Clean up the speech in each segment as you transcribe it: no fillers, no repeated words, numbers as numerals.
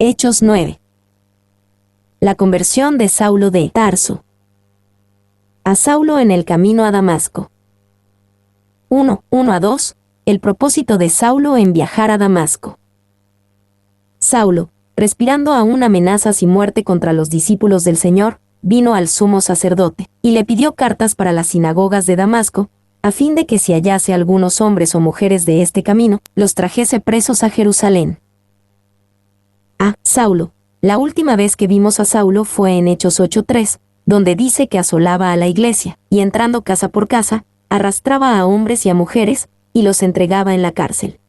Hechos 9. La conversión de Saulo de Tarso. A Saulo en el camino a Damasco. 1:1-2. El propósito de Saulo en viajar a Damasco. Saulo, respirando aún amenazas y muerte contra los discípulos del Señor, vino al sumo sacerdote, y le pidió cartas para las sinagogas de Damasco, a fin de que si hallase algunos hombres o mujeres de este camino, los trajese presos a Jerusalén. Saulo. La última vez que vimos a Saulo fue en Hechos 8:3, donde dice que asolaba a la iglesia, y entrando casa por casa, arrastraba a hombres y a mujeres, y los entregaba en la cárcel.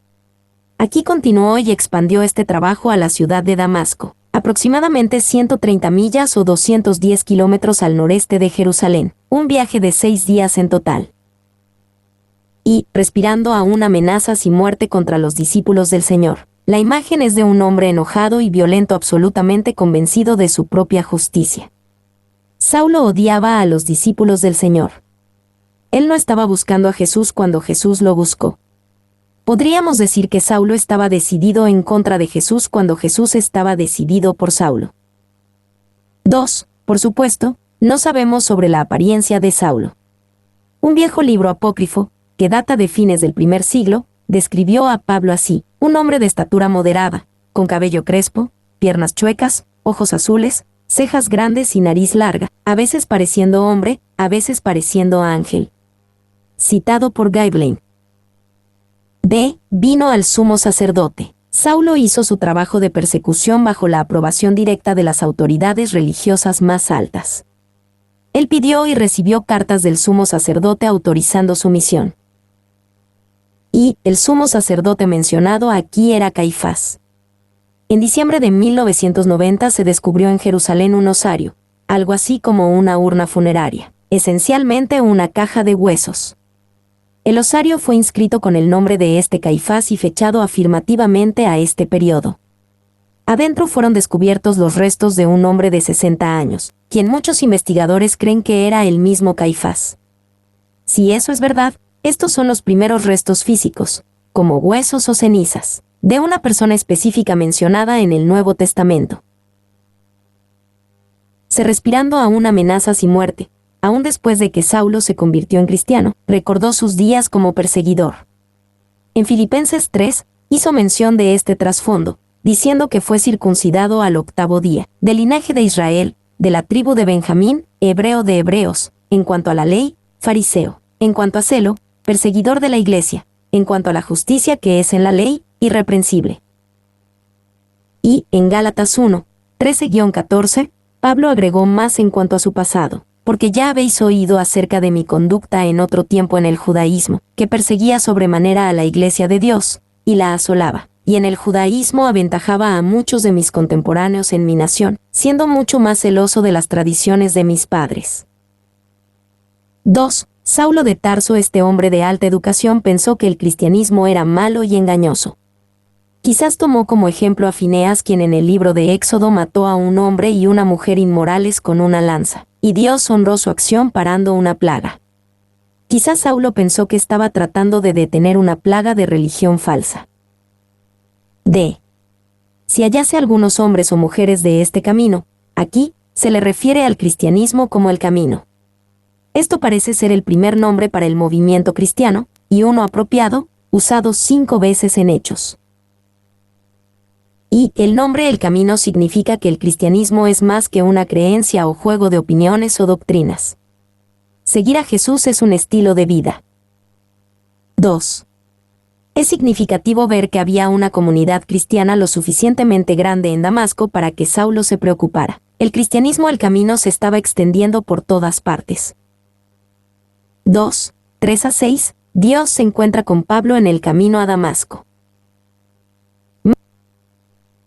Aquí continuó y expandió este trabajo a la ciudad de Damasco, aproximadamente 130 millas o 210 kilómetros al noreste de Jerusalén, un viaje de 6 días en total. Y, respirando aún amenazas y muerte contra los discípulos del Señor. La imagen es de un hombre enojado y violento, absolutamente convencido de su propia justicia. Saulo odiaba a los discípulos del Señor. Él no estaba buscando a Jesús cuando Jesús lo buscó. Podríamos decir que Saulo estaba decidido en contra de Jesús cuando Jesús estaba decidido por Saulo. 2. Por supuesto, no sabemos sobre la apariencia de Saulo. Un viejo libro apócrifo, que data de fines del primer siglo, describió a Pablo así: un hombre de estatura moderada, con cabello crespo, piernas chuecas, ojos azules, cejas grandes y nariz larga, a veces pareciendo hombre, a veces pareciendo ángel. Citado por Gaiblein. Vino al sumo sacerdote. Saulo hizo su trabajo de persecución bajo la aprobación directa de las autoridades religiosas más altas. Él pidió y recibió cartas del sumo sacerdote autorizando su misión. Y el sumo sacerdote mencionado aquí era Caifás. En diciembre de 1990 se descubrió en Jerusalén un osario, algo así como una urna funeraria, esencialmente una caja de huesos. El osario fue inscrito con el nombre de este Caifás y fechado afirmativamente a este periodo. Adentro fueron descubiertos los restos de un hombre de 60 años, quien muchos investigadores creen que era el mismo Caifás. Si eso es verdad, estos son los primeros restos físicos, como huesos o cenizas, de una persona específica mencionada en el Nuevo Testamento. Respirando aún amenazas y muerte, aún después de que Saulo se convirtió en cristiano, recordó sus días como perseguidor. En Filipenses 3, hizo mención de este trasfondo, diciendo que fue circuncidado al 8º día, del linaje de Israel, de la tribu de Benjamín, hebreo de hebreos, en cuanto a la ley, fariseo, en cuanto a celo, perseguidor de la iglesia, en cuanto a la justicia que es en la ley, irreprensible. Y, en Gálatas 1, 13-14, Pablo agregó más en cuanto a su pasado, porque ya habéis oído acerca de mi conducta en otro tiempo en el judaísmo, que perseguía sobremanera a la iglesia de Dios, y la asolaba, y en el judaísmo aventajaba a muchos de mis contemporáneos en mi nación, siendo mucho más celoso de las tradiciones de mis padres. 2. Saulo de Tarso, este hombre de alta educación, pensó que el cristianismo era malo y engañoso. Quizás tomó como ejemplo a Fineas, quien en el libro de Éxodo mató a un hombre y una mujer inmorales con una lanza, y Dios honró su acción parando una plaga. Quizás Saulo pensó que estaba tratando de detener una plaga de religión falsa. Si hallase algunos hombres o mujeres de este camino, aquí, se le refiere al cristianismo como el camino. Esto parece ser el primer nombre para el movimiento cristiano, y uno apropiado, usado 5 veces en Hechos. Y el nombre El Camino significa que el cristianismo es más que una creencia o juego de opiniones o doctrinas. Seguir a Jesús es un estilo de vida. 2. Es significativo ver que había una comunidad cristiana lo suficientemente grande en Damasco para que Saulo se preocupara. El cristianismo El Camino se estaba extendiendo por todas partes. 2, 3-6, Dios se encuentra con Pablo en el camino a Damasco.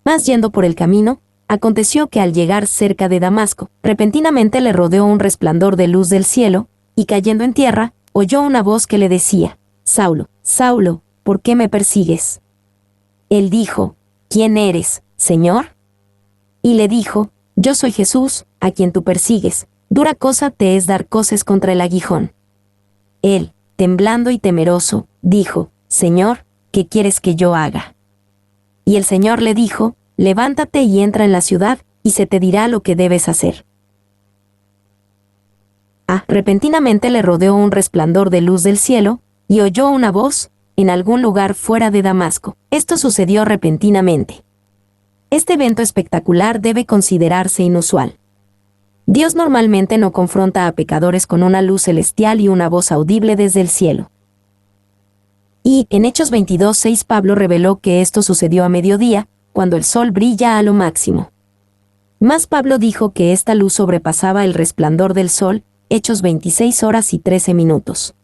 Más yendo por el camino, aconteció que al llegar cerca de Damasco, repentinamente le rodeó un resplandor de luz del cielo, y cayendo en tierra, oyó una voz que le decía: Saulo, Saulo, ¿por qué me persigues? Él dijo: ¿Quién eres, Señor? Y le dijo: Yo soy Jesús, a quien tú persigues, dura cosa te es dar coces contra el aguijón. Él, temblando y temeroso, dijo: Señor, ¿qué quieres que yo haga? Y el Señor le dijo: levántate y entra en la ciudad, y se te dirá lo que debes hacer. Repentinamente le rodeó un resplandor de luz del cielo, y oyó una voz, en algún lugar fuera de Damasco. Esto sucedió repentinamente. Este evento espectacular debe considerarse inusual. Dios normalmente no confronta a pecadores con una luz celestial y una voz audible desde el cielo. Y, en Hechos 22:6 Pablo reveló que esto sucedió a mediodía, cuando el sol brilla a lo máximo. Más Pablo dijo que esta luz sobrepasaba el resplandor del sol, Hechos 26:13.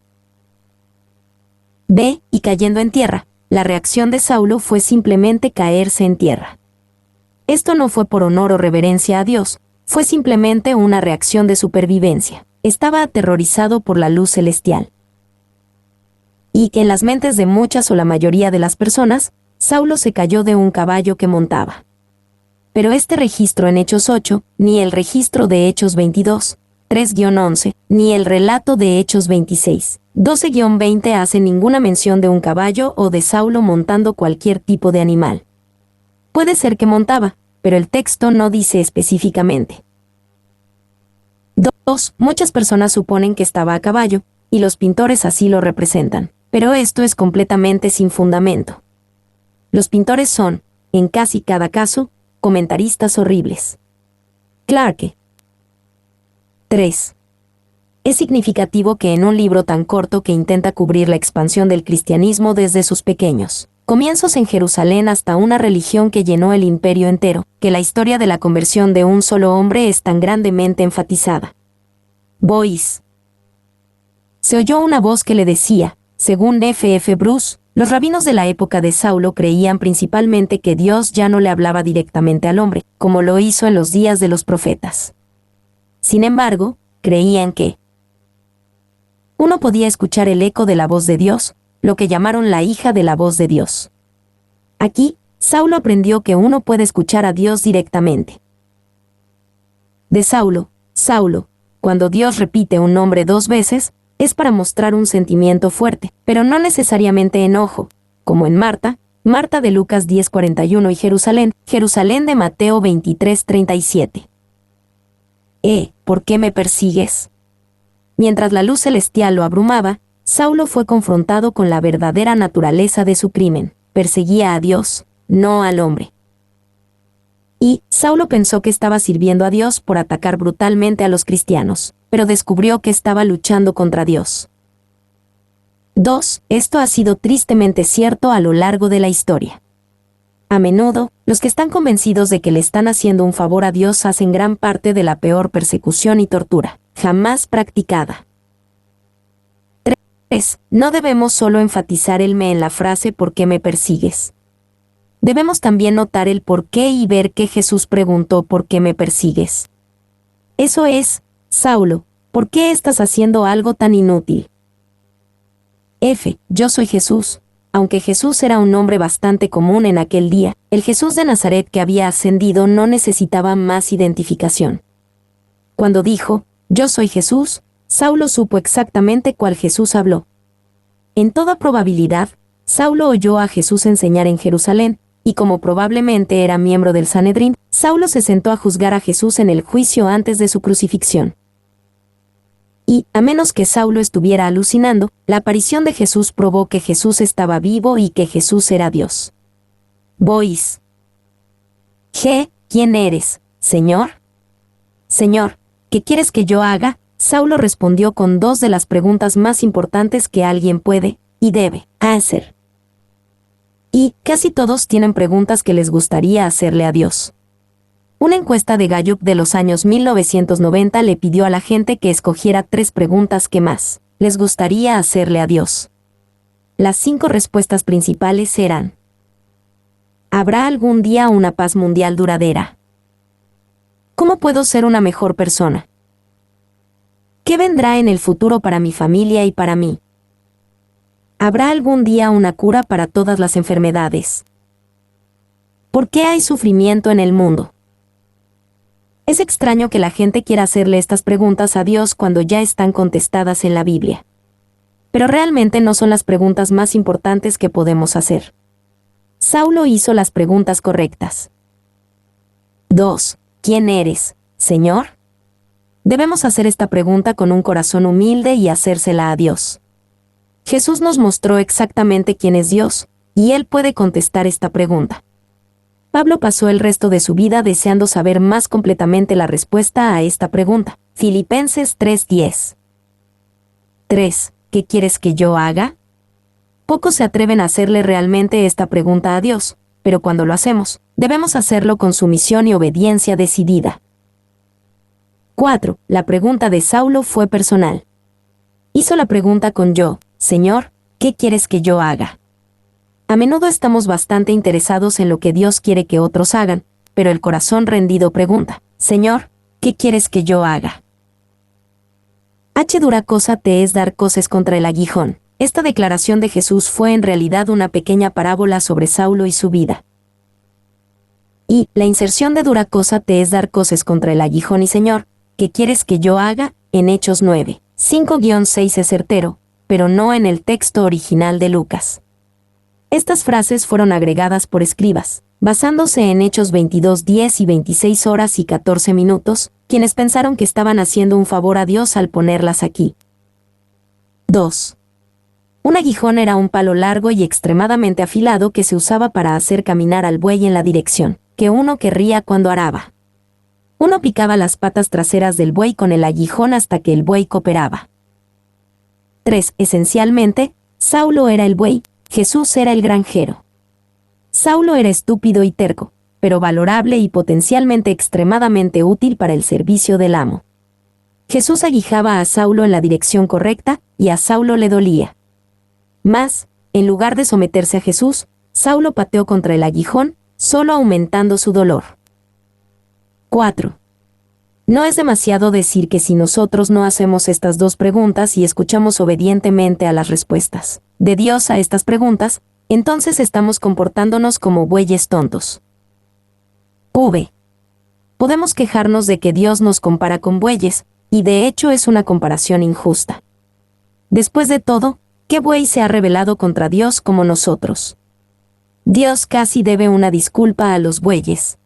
B. Y cayendo en tierra, la reacción de Saulo fue simplemente caerse en tierra. Esto no fue por honor o reverencia a Dios, fue simplemente una reacción de supervivencia. Estaba aterrorizado por la luz celestial. Y que en las mentes de muchas o la mayoría de las personas, Saulo se cayó de un caballo que montaba. Pero este registro en Hechos 8, ni el registro de Hechos 22, 3-11, ni el relato de Hechos 26, 12-20 hace ninguna mención de un caballo o de Saulo montando cualquier tipo de animal. Puede ser que montaba, pero el texto no dice específicamente. 2. Muchas personas suponen que estaba a caballo, y los pintores así lo representan, pero esto es completamente sin fundamento. Los pintores son, en casi cada caso, comentaristas horribles. Clarke. 3. Es significativo que en un libro tan corto que intenta cubrir la expansión del cristianismo desde sus pequeños comienzos en Jerusalén hasta una religión que llenó el imperio entero, que la historia de la conversión de un solo hombre es tan grandemente enfatizada. Boyce. Se oyó una voz que le decía, según F. Bruce, los rabinos de la época de Saulo creían principalmente que Dios ya no le hablaba directamente al hombre, como lo hizo en los días de los profetas. Sin embargo, creían que uno podía escuchar el eco de la voz de Dios, lo que llamaron la hija de la voz de Dios. Aquí, Saulo aprendió que uno puede escuchar a Dios directamente. De Saulo, Saulo, cuando Dios repite un nombre 2 veces, es para mostrar un sentimiento fuerte, pero no necesariamente enojo, como en Marta, Marta de Lucas 10:41 y Jerusalén, Jerusalén de Mateo 23:37. ¿Por qué me persigues? Mientras la luz celestial lo abrumaba, Saulo fue confrontado con la verdadera naturaleza de su crimen. Perseguía a Dios, no al hombre. Y Saulo pensó que estaba sirviendo a Dios por atacar brutalmente a los cristianos, pero descubrió que estaba luchando contra Dios. 2. Esto ha sido tristemente cierto a lo largo de la historia. A menudo, los que están convencidos de que le están haciendo un favor a Dios hacen gran parte de la peor persecución y tortura jamás practicada. 3. No debemos solo enfatizar el me en la frase ¿por qué me persigues? Debemos también notar el por qué y ver que Jesús preguntó ¿por qué me persigues? Eso es, Saulo, ¿por qué estás haciendo algo tan inútil? Yo soy Jesús. Aunque Jesús era un nombre bastante común en aquel día, el Jesús de Nazaret que había ascendido no necesitaba más identificación. Cuando dijo, yo soy Jesús, Saulo supo exactamente cuál Jesús habló. En toda probabilidad, Saulo oyó a Jesús enseñar en Jerusalén, y como probablemente era miembro del Sanedrín, Saulo se sentó a juzgar a Jesús en el juicio antes de su crucifixión. Y, a menos que Saulo estuviera alucinando, la aparición de Jesús probó que Jesús estaba vivo y que Jesús era Dios. Boyce. ¿Quién eres, Señor? Señor, ¿qué quieres que yo haga? Saulo respondió con 2 de las preguntas más importantes que alguien puede y debe hacer. Y casi todos tienen preguntas que les gustaría hacerle a Dios. Una encuesta de Gallup de los años 1990 le pidió a la gente que escogiera 3 preguntas que más les gustaría hacerle a Dios. Las 5 respuestas principales eran: ¿habrá algún día una paz mundial duradera? ¿Cómo puedo ser una mejor persona? ¿Qué vendrá en el futuro para mi familia y para mí? ¿Habrá algún día una cura para todas las enfermedades? ¿Por qué hay sufrimiento en el mundo? Es extraño que la gente quiera hacerle estas preguntas a Dios cuando ya están contestadas en la Biblia. Pero realmente no son las preguntas más importantes que podemos hacer. Saulo hizo las preguntas correctas. 2. ¿Quién eres, Señor? Debemos hacer esta pregunta con un corazón humilde y hacérsela a Dios. Jesús nos mostró exactamente quién es Dios, y Él puede contestar esta pregunta. Pablo pasó el resto de su vida deseando saber más completamente la respuesta a esta pregunta. Filipenses 3:10. 3. ¿Qué quieres que yo haga? Pocos se atreven a hacerle realmente esta pregunta a Dios, pero cuando lo hacemos, debemos hacerlo con sumisión y obediencia decidida. 4. La pregunta de Saulo fue personal. Hizo la pregunta con yo, Señor, ¿qué quieres que yo haga? A menudo estamos bastante interesados en lo que Dios quiere que otros hagan, pero el corazón rendido pregunta, Señor, ¿qué quieres que yo haga? Dura cosa te es dar coces contra el aguijón. Esta declaración de Jesús fue en realidad una pequeña parábola sobre Saulo y su vida. Y la inserción de dura cosa te es dar coces contra el aguijón y Señor, ¿qué quieres que yo haga? En Hechos 9, 5-6 es certero, pero no en el texto original de Lucas. Estas frases fueron agregadas por escribas, basándose en Hechos 22:10 y 26 horas y 14 minutos, quienes pensaron que estaban haciendo un favor a Dios al ponerlas aquí. 2. Un aguijón era un palo largo y extremadamente afilado que se usaba para hacer caminar al buey en la dirección que uno querría cuando araba. Uno picaba las patas traseras del buey con el aguijón hasta que el buey cooperaba. 3. Esencialmente, Saulo era el buey, Jesús era el granjero. Saulo era estúpido y terco, pero valorable y potencialmente extremadamente útil para el servicio del amo. Jesús aguijaba a Saulo en la dirección correcta, y a Saulo le dolía. Mas, en lugar de someterse a Jesús, Saulo pateó contra el aguijón, solo aumentando su dolor. 4. No es demasiado decir que si nosotros no hacemos estas dos preguntas y escuchamos obedientemente a las respuestas de Dios a estas preguntas, entonces estamos comportándonos como bueyes tontos. Podemos quejarnos de que Dios nos compara con bueyes, y de hecho es una comparación injusta. Después de todo, ¿qué buey se ha rebelado contra Dios como nosotros? Dios casi debe una disculpa a los bueyes.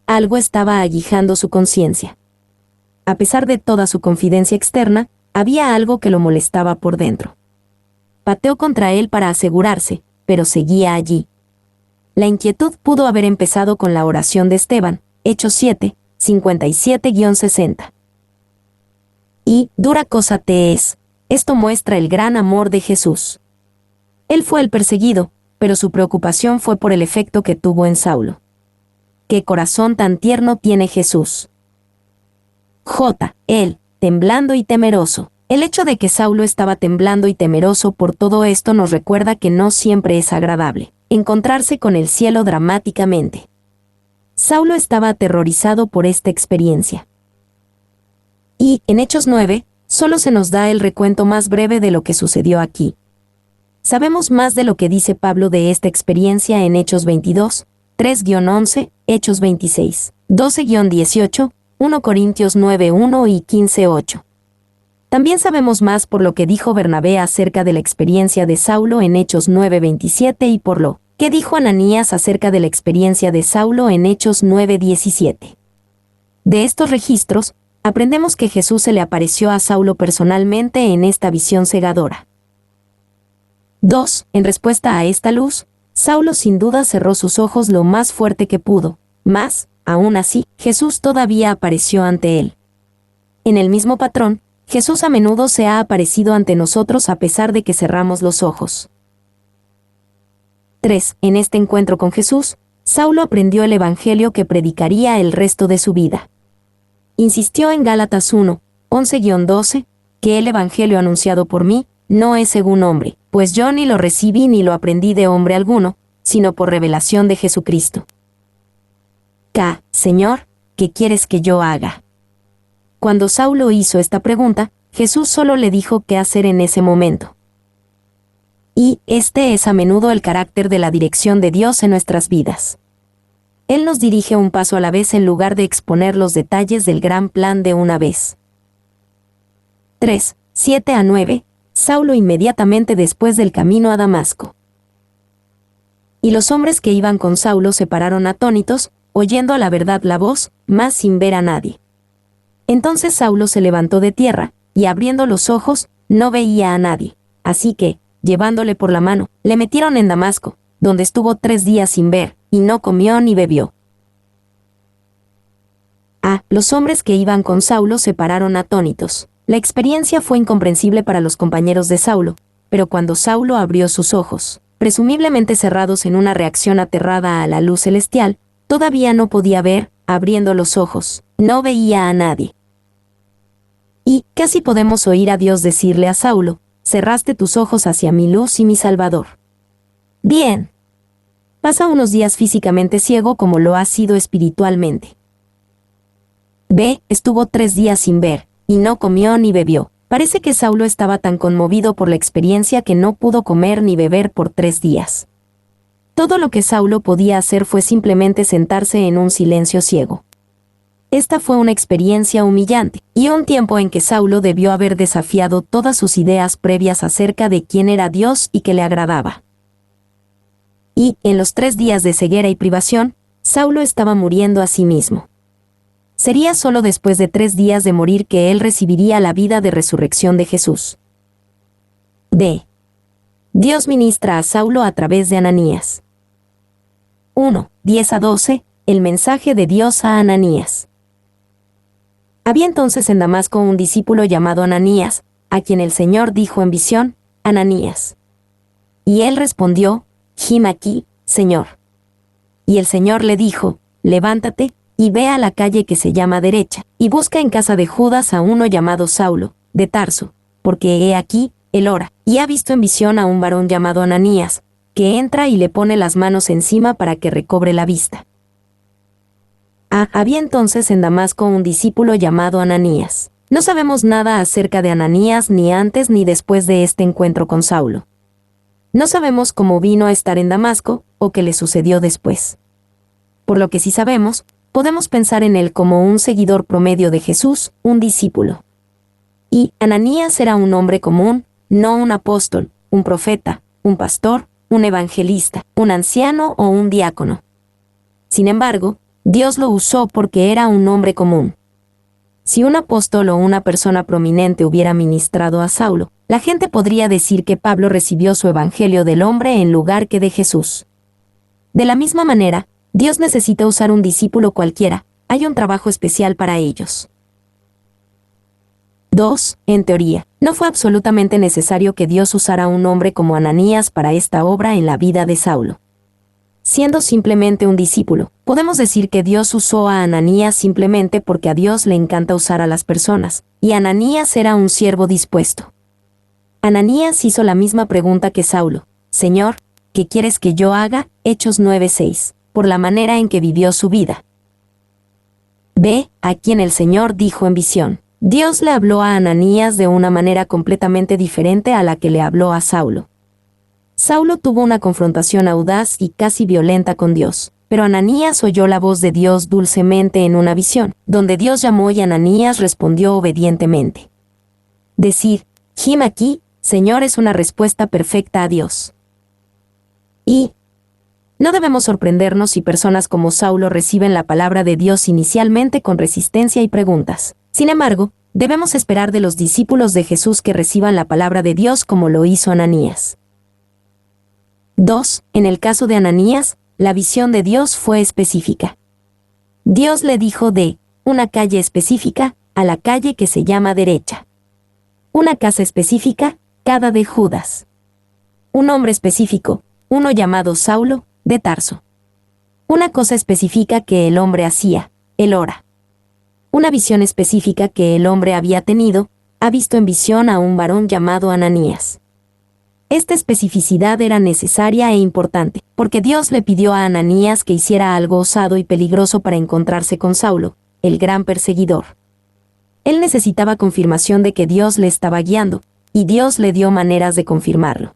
Algo estaba aguijando su conciencia. A pesar de toda su confidencia externa, había algo que lo molestaba por dentro. Pateó contra él para asegurarse, pero seguía allí. La inquietud pudo haber empezado con la oración de Esteban, Hechos 7, 57-60. Y, dura cosa te es. Esto muestra el gran amor de Jesús. Él fue el perseguido, pero su preocupación fue por el efecto que tuvo en Saulo. ¿Qué corazón tan tierno tiene Jesús? Él, temblando y temeroso. El hecho de que Saulo estaba temblando y temeroso por todo esto nos recuerda que no siempre es agradable encontrarse con el cielo dramáticamente. Saulo estaba aterrorizado por esta experiencia. Y, en Hechos 9, solo se nos da el recuento más breve de lo que sucedió aquí. Sabemos más de lo que dice Pablo de esta experiencia en Hechos 22, 3-11, Hechos 26, 12-18, 1 Corintios 9:1 y 15:8. También sabemos más por lo que dijo Bernabé acerca de la experiencia de Saulo en Hechos 9:27 y por lo que dijo Ananías acerca de la experiencia de Saulo en Hechos 9:17. De estos registros, aprendemos que Jesús se le apareció a Saulo personalmente en esta visión cegadora. 2. En respuesta a esta luz, Saulo sin duda cerró sus ojos lo más fuerte que pudo, mas, aún así, Jesús todavía apareció ante él. En el mismo patrón, Jesús a menudo se ha aparecido ante nosotros a pesar de que cerramos los ojos. 3. En este encuentro con Jesús, Saulo aprendió el evangelio que predicaría el resto de su vida. Insistió en Gálatas 1, 11-12, que el evangelio anunciado por mí no es según hombre, pues yo ni lo recibí ni lo aprendí de hombre alguno, sino por revelación de Jesucristo. Señor, ¿qué quieres que yo haga? Cuando Saulo hizo esta pregunta, Jesús solo le dijo qué hacer en ese momento. Y este es a menudo el carácter de la dirección de Dios en nuestras vidas. Él nos dirige un paso a la vez en lugar de exponer los detalles del gran plan de una vez. 3, 7-9, Saulo inmediatamente después del camino a Damasco. Y los hombres que iban con Saulo se pararon atónitos, oyendo a la verdad la voz, mas sin ver a nadie. Entonces Saulo se levantó de tierra, y abriendo los ojos, no veía a nadie. Así que, llevándole por la mano, le metieron en Damasco, donde estuvo 3 días sin ver, y no comió ni bebió. Los hombres que iban con Saulo se pararon atónitos. La experiencia fue incomprensible para los compañeros de Saulo, pero cuando Saulo abrió sus ojos, presumiblemente cerrados en una reacción aterrada a la luz celestial, todavía no podía ver, abriendo los ojos, no veía a nadie. Y casi podemos oír a Dios decirle a Saulo: cerraste tus ojos hacia mi luz y mi Salvador. Bien. Pasa unos días físicamente ciego como lo ha sido espiritualmente. B. Estuvo 3 días sin ver, y no comió ni bebió. Parece que Saulo estaba tan conmovido por la experiencia que no pudo comer ni beber por 3 días. Todo lo que Saulo podía hacer fue simplemente sentarse en un silencio ciego. Esta fue una experiencia humillante, y un tiempo en que Saulo debió haber desafiado todas sus ideas previas acerca de quién era Dios y que le agradaba. Y, en los 3 días de ceguera y privación, Saulo estaba muriendo a sí mismo. Sería solo después de 3 días de morir que él recibiría la vida de resurrección de Jesús. D. Dios ministra a Saulo a través de Ananías. 1. 10-12. El mensaje de Dios a Ananías. Había entonces en Damasco un discípulo llamado Ananías, a quien el Señor dijo en visión: Ananías. Y él respondió: Him aquí, Señor. Y el Señor le dijo: levántate, y ve a la calle que se llama Derecha, y busca en casa de Judas a uno llamado Saulo, de Tarso, porque he aquí, él ora, y ha visto en visión a un varón llamado Ananías, que entra y le pone las manos encima para que recobre la vista. Había entonces en Damasco un discípulo llamado Ananías. No sabemos nada acerca de Ananías ni antes ni después de este encuentro con Saulo. No sabemos cómo vino a estar en Damasco, o qué le sucedió después. Por lo que sí sabemos, podemos pensar en él como un seguidor promedio de Jesús, un discípulo. Y Ananías era un hombre común, no un apóstol, un profeta, un pastor, un evangelista, un anciano o un diácono. Sin embargo, Dios lo usó porque era un hombre común. Si un apóstol o una persona prominente hubiera ministrado a Saulo, la gente podría decir que Pablo recibió su evangelio del hombre en lugar que de Jesús. De la misma manera, Dios necesita usar un discípulo cualquiera, hay un trabajo especial para ellos. 2. En teoría, no fue absolutamente necesario que Dios usara a un hombre como Ananías para esta obra en la vida de Saulo. Siendo simplemente un discípulo, podemos decir que Dios usó a Ananías simplemente porque a Dios le encanta usar a las personas, y Ananías era un siervo dispuesto. Ananías hizo la misma pregunta que Saulo: Señor, ¿qué quieres que yo haga? Hechos 9:6. Por la manera en que vivió su vida. B. A quien el Señor dijo en visión. Dios le habló a Ananías de una manera completamente diferente a la que le habló a Saulo. Saulo tuvo una confrontación audaz y casi violenta con Dios, pero Ananías oyó la voz de Dios dulcemente en una visión, donde Dios llamó y Ananías respondió obedientemente. Decir, Him aquí, Señor, es una respuesta perfecta a Dios. Y no debemos sorprendernos si personas como Saulo reciben la palabra de Dios inicialmente con resistencia y preguntas. Sin embargo, debemos esperar de los discípulos de Jesús que reciban la palabra de Dios como lo hizo Ananías. 2. En el caso de Ananías, la visión de Dios fue específica. Dios le dijo de una calle específica a la calle que se llama Derecha. Una casa específica, cada de Judas. Un hombre específico, uno llamado Saulo, de Tarso. Una cosa específica que el hombre hacía, él ora. Una visión específica que el hombre había tenido, ha visto en visión a un varón llamado Ananías. Esta especificidad era necesaria e importante, porque Dios le pidió a Ananías que hiciera algo osado y peligroso para encontrarse con Saulo, el gran perseguidor. Él necesitaba confirmación de que Dios le estaba guiando, y Dios le dio maneras de confirmarlo.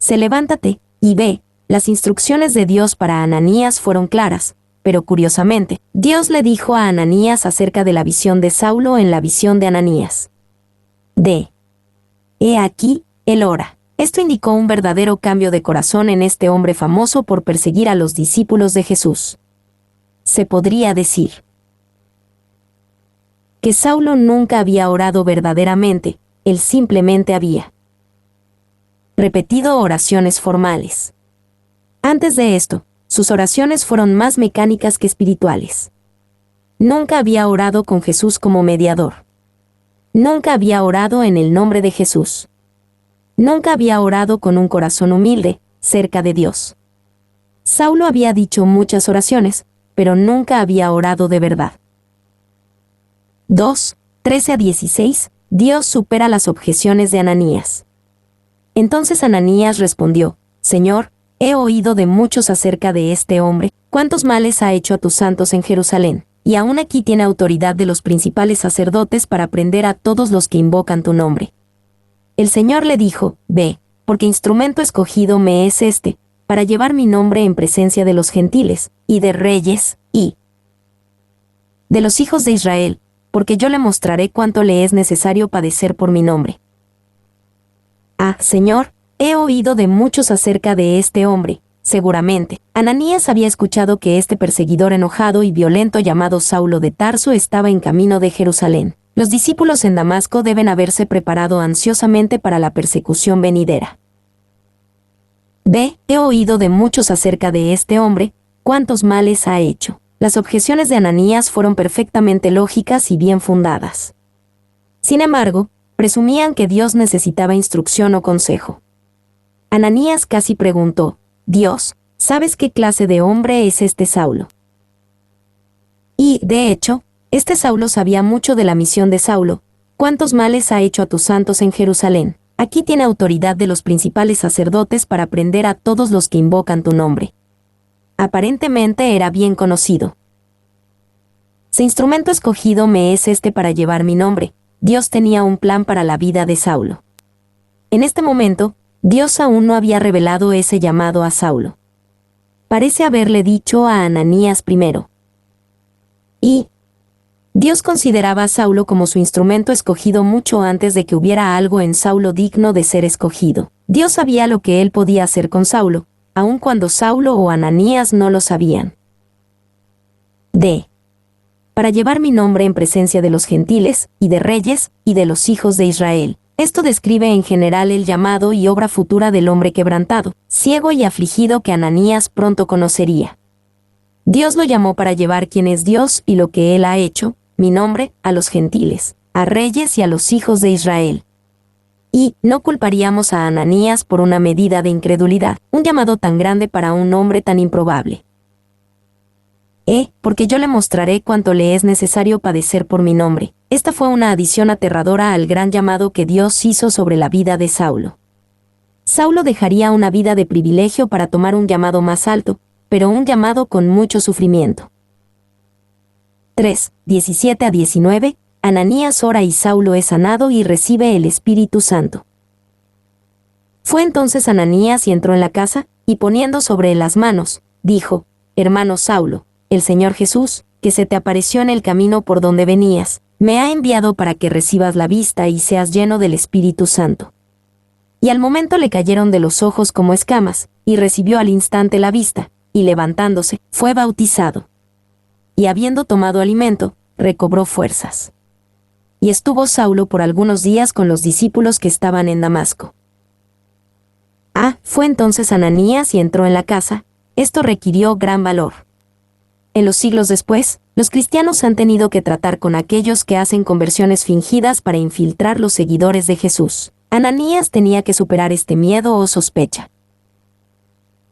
Levántate, y ve. Las instrucciones de Dios para Ananías fueron claras, pero curiosamente, Dios le dijo a Ananías acerca de la visión de Saulo en la visión de Ananías. D. He aquí, él ora. Esto indicó un verdadero cambio de corazón en este hombre famoso por perseguir a los discípulos de Jesús. se podría decir que Saulo nunca había orado verdaderamente, él simplemente había repetido oraciones formales. Antes de esto, sus oraciones fueron más mecánicas que espirituales. Nunca había orado con Jesús como mediador. Nunca había orado en el nombre de Jesús. Nunca había orado con un corazón humilde, cerca de Dios. Saulo había dicho muchas oraciones, pero nunca había orado de verdad. 2, 13-16, Dios supera las objeciones de Ananías. Entonces Ananías respondió, Señor, he oído de muchos acerca de este hombre, cuántos males ha hecho a tus santos en Jerusalén, y aún aquí tiene autoridad de los principales sacerdotes para prender a todos los que invocan tu nombre. El Señor le dijo, ve, porque instrumento escogido me es este, para llevar mi nombre en presencia de los gentiles, y de reyes, y de los hijos de Israel, porque yo le mostraré cuánto le es necesario padecer por mi nombre. Ah, Señor, he oído de muchos acerca de este hombre. Seguramente, Ananías había escuchado que este perseguidor enojado y violento llamado Saulo de Tarso estaba en camino de Jerusalén. Los discípulos en Damasco deben haberse preparado ansiosamente para la persecución venidera. B. He oído de muchos acerca de este hombre, cuántos males ha hecho. Las objeciones de Ananías fueron perfectamente lógicas y bien fundadas. Sin embargo, presumían que Dios necesitaba instrucción o consejo. Ananías casi preguntó, Dios, ¿sabes qué clase de hombre es este Saulo? Y, de hecho, este Saulo sabía mucho de la misión de Saulo. ¿Cuántos males ha hecho a tus santos en Jerusalén? Aquí tiene autoridad de los principales sacerdotes para prender a todos los que invocan tu nombre. Aparentemente era bien conocido. Ese instrumento escogido me es este para llevar mi nombre. Dios tenía un plan para la vida de Saulo. En este momento, Dios aún no había revelado ese llamado a Saulo. Parece haberle dicho a Ananías primero. Y Dios consideraba a Saulo como su instrumento escogido mucho antes de que hubiera algo en Saulo digno de ser escogido. Dios sabía lo que él podía hacer con Saulo, aun cuando Saulo o Ananías no lo sabían. D. Para llevar mi nombre en presencia de los gentiles, y de reyes, y de los hijos de Israel. Esto describe en general el llamado y obra futura del hombre quebrantado, ciego y afligido que Ananías pronto conocería. Dios lo llamó para llevar quién es Dios y lo que Él ha hecho, mi nombre, a los gentiles, a reyes y a los hijos de Israel. Y no culparíamos a Ananías por una medida de incredulidad, un llamado tan grande para un hombre tan improbable. Porque yo le mostraré cuánto le es necesario padecer por mi nombre. Esta fue una adición aterradora al gran llamado que Dios hizo sobre la vida de Saulo. Saulo dejaría una vida de privilegio para tomar un llamado más alto, pero un llamado con mucho sufrimiento. 3, 17-19, Ananías ora y Saulo es sanado y recibe el Espíritu Santo. Fue entonces Ananías y entró en la casa, y poniendo sobre él las manos, dijo, hermano Saulo, el Señor Jesús, que se te apareció en el camino por donde venías, me ha enviado para que recibas la vista y seas lleno del Espíritu Santo. Y al momento le cayeron de los ojos como escamas, y recibió al instante la vista, y levantándose, fue bautizado. Y habiendo tomado alimento, recobró fuerzas. Y estuvo Saulo por algunos días con los discípulos que estaban en Damasco. Fue entonces Ananías y entró en la casa. Esto requirió gran valor. En los siglos después, los cristianos han tenido que tratar con aquellos que hacen conversiones fingidas para infiltrar los seguidores de Jesús. Ananías tenía que superar este miedo o sospecha.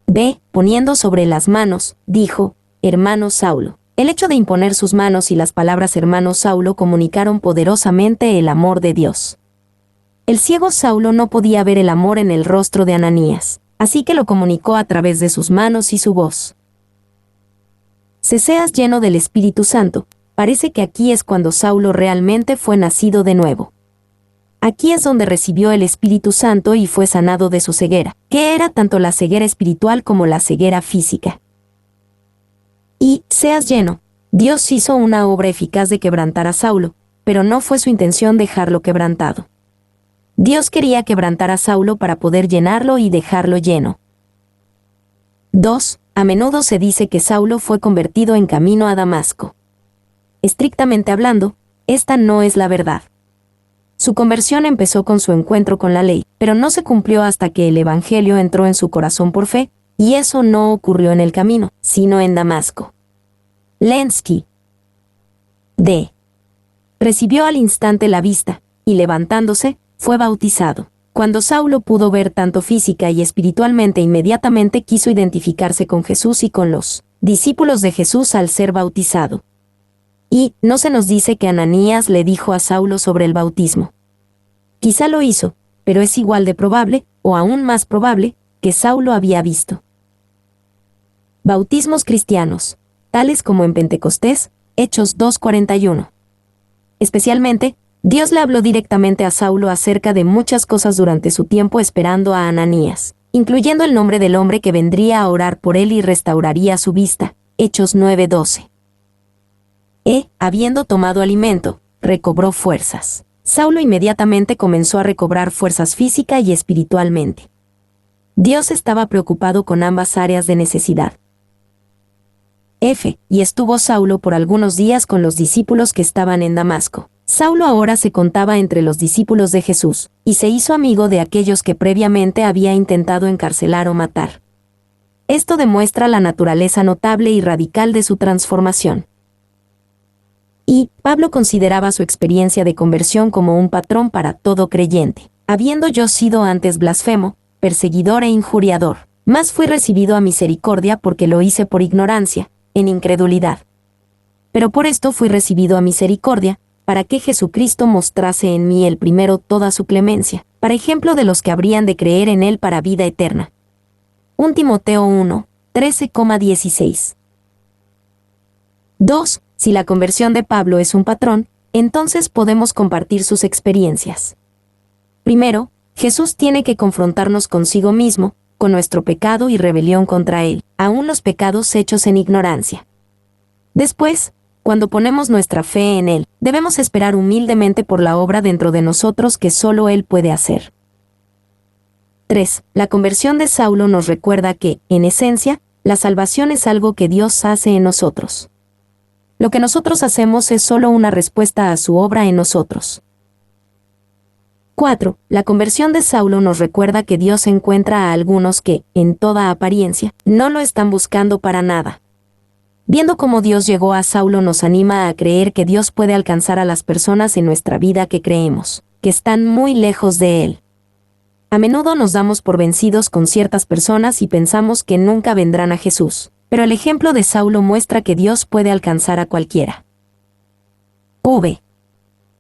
B. Poniendo sobre las manos, dijo, hermano Saulo. El hecho de imponer sus manos y las palabras hermano Saulo comunicaron poderosamente el amor de Dios. El ciego Saulo no podía ver el amor en el rostro de Ananías, así que lo comunicó a través de sus manos y su voz. Seas lleno del Espíritu Santo. Parece que aquí es cuando Saulo realmente fue nacido de nuevo. Aquí es donde recibió el Espíritu Santo y fue sanado de su ceguera, que era tanto la ceguera espiritual como la ceguera física. Y, seas lleno. Dios hizo una obra eficaz de quebrantar a Saulo, pero no fue su intención dejarlo quebrantado. Dios quería quebrantar a Saulo para poder llenarlo y dejarlo lleno. 2. A menudo se dice que Saulo fue convertido en camino a Damasco. Estrictamente hablando, esta no es la verdad. Su conversión empezó con su encuentro con la ley, pero no se cumplió hasta que el Evangelio entró en su corazón por fe, y eso no ocurrió en el camino, sino en Damasco. Lenski. D. Recibió al instante la vista, y levantándose, fue bautizado. Cuando Saulo pudo ver tanto física y espiritualmente, inmediatamente quiso identificarse con Jesús y con los discípulos de Jesús al ser bautizado. Y no se nos dice que Ananías le dijo a Saulo sobre el bautismo. Quizá lo hizo, pero es igual de probable, o aún más probable, que Saulo había visto. Bautismos cristianos, tales como en Pentecostés, Hechos 2:41. Especialmente, Dios le habló directamente a Saulo acerca de muchas cosas durante su tiempo esperando a Ananías, incluyendo el nombre del hombre que vendría a orar por él y restauraría su vista, Hechos 9:12. Habiendo tomado alimento, recobró fuerzas. Saulo inmediatamente comenzó a recobrar fuerzas física y espiritualmente. Dios estaba preocupado con ambas áreas de necesidad. Y estuvo Saulo por algunos días con los discípulos que estaban en Damasco. Saulo ahora se contaba entre los discípulos de Jesús, y se hizo amigo de aquellos que previamente había intentado encarcelar o matar. Esto demuestra la naturaleza notable y radical de su transformación. Y Pablo consideraba su experiencia de conversión como un patrón para todo creyente. Habiendo yo sido antes blasfemo, perseguidor e injuriador, mas fui recibido a misericordia porque lo hice por ignorancia, en incredulidad. Pero por esto fui recibido a misericordia, para que Jesucristo mostrase en mí el primero toda su clemencia, para ejemplo de los que habrían de creer en él para vida eterna. 1 Timoteo 1, 13,16. 2. Si la conversión de Pablo es un patrón, entonces podemos compartir sus experiencias. Primero, Jesús tiene que confrontarnos consigo mismo, con nuestro pecado y rebelión contra él, aun los pecados hechos en ignorancia. Después, cuando ponemos nuestra fe en él, debemos esperar humildemente por la obra dentro de nosotros que solo él puede hacer. 3. La conversión de Saulo nos recuerda que, en esencia, la salvación es algo que Dios hace en nosotros. Lo que nosotros hacemos es solo una respuesta a su obra en nosotros. 4. La conversión de Saulo nos recuerda que Dios encuentra a algunos que, en toda apariencia, no lo están buscando para nada. Viendo cómo Dios llegó a Saulo nos anima a creer que Dios puede alcanzar a las personas en nuestra vida que creemos, que están muy lejos de Él. A menudo nos damos por vencidos con ciertas personas y pensamos que nunca vendrán a Jesús, pero el ejemplo de Saulo muestra que Dios puede alcanzar a cualquiera.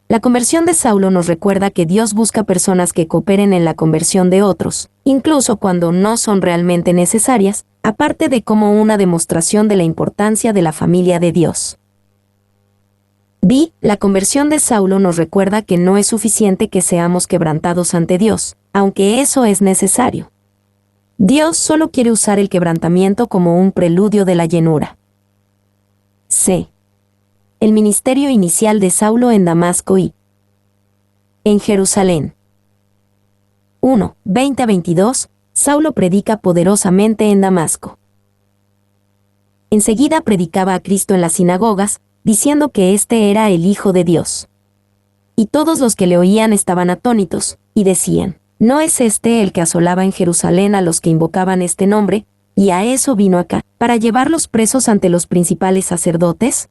La conversión de Saulo nos recuerda que Dios busca personas que cooperen en la conversión de otros, incluso cuando no son realmente necesarias, aparte de como una demostración de la importancia de la familia de Dios. La conversión de Saulo nos recuerda que no es suficiente que seamos quebrantados ante Dios, aunque eso es necesario. Dios solo quiere usar el quebrantamiento como un preludio de la llenura. El ministerio inicial de Saulo en Damasco y en Jerusalén. 1, 20-22, Saulo predica poderosamente en Damasco. Enseguida predicaba a Cristo en las sinagogas, diciendo que éste era el Hijo de Dios. Y todos los que le oían estaban atónitos, y decían, ¿no es este el que asolaba en Jerusalén a los que invocaban este nombre, y a eso vino acá, para llevarlos presos ante los principales sacerdotes?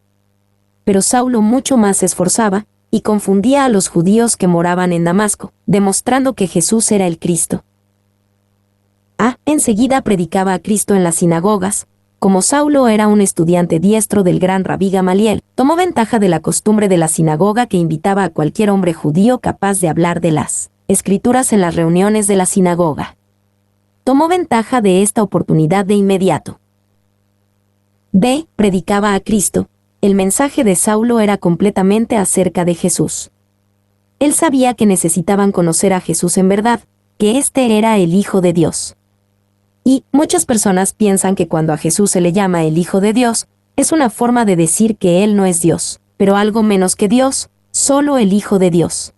Pero Saulo mucho más se esforzaba, y confundía a los judíos que moraban en Damasco, demostrando que Jesús era el Cristo. Enseguida predicaba a Cristo en las sinagogas. Como Saulo era un estudiante diestro del gran rabí Gamaliel, tomó ventaja de la costumbre de la sinagoga que invitaba a cualquier hombre judío capaz de hablar de las Escrituras en las reuniones de la sinagoga. Tomó ventaja de esta oportunidad de inmediato. Predicaba a Cristo. El mensaje de Saulo era completamente acerca de Jesús. Él sabía que necesitaban conocer a Jesús en verdad, que éste era el Hijo de Dios. Y muchas personas piensan que cuando a Jesús se le llama el Hijo de Dios, es una forma de decir que Él no es Dios, pero algo menos que Dios, solo el Hijo de Dios.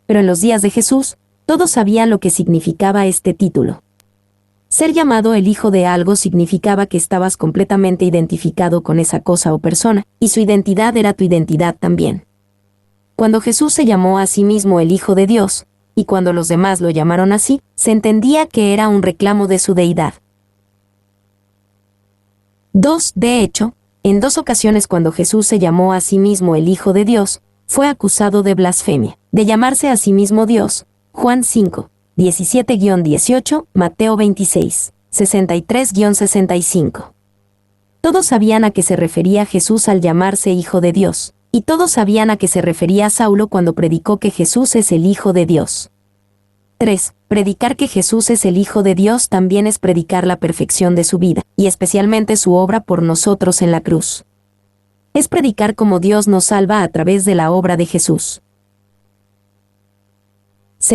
Pero en los días de Jesús, todos sabían lo que significaba este título. Ser llamado el hijo de algo significaba que estabas completamente identificado con esa cosa o persona, y su identidad era tu identidad también. Cuando Jesús se llamó a sí mismo el Hijo de Dios, y cuando los demás lo llamaron así, se entendía que era un reclamo de su deidad. 2. De hecho, en 2 ocasiones cuando Jesús se llamó a sí mismo el Hijo de Dios, fue acusado de blasfemia, de llamarse a sí mismo Dios. Juan 5, 17-18, Mateo 26, 63-65. Todos sabían a qué se refería Jesús al llamarse Hijo de Dios, y todos sabían a qué se refería Saulo cuando predicó que Jesús es el Hijo de Dios. 3. Predicar que Jesús es el Hijo de Dios también es predicar la perfección de su vida, y especialmente su obra por nosotros en la cruz. Es predicar cómo Dios nos salva a través de la obra de Jesús.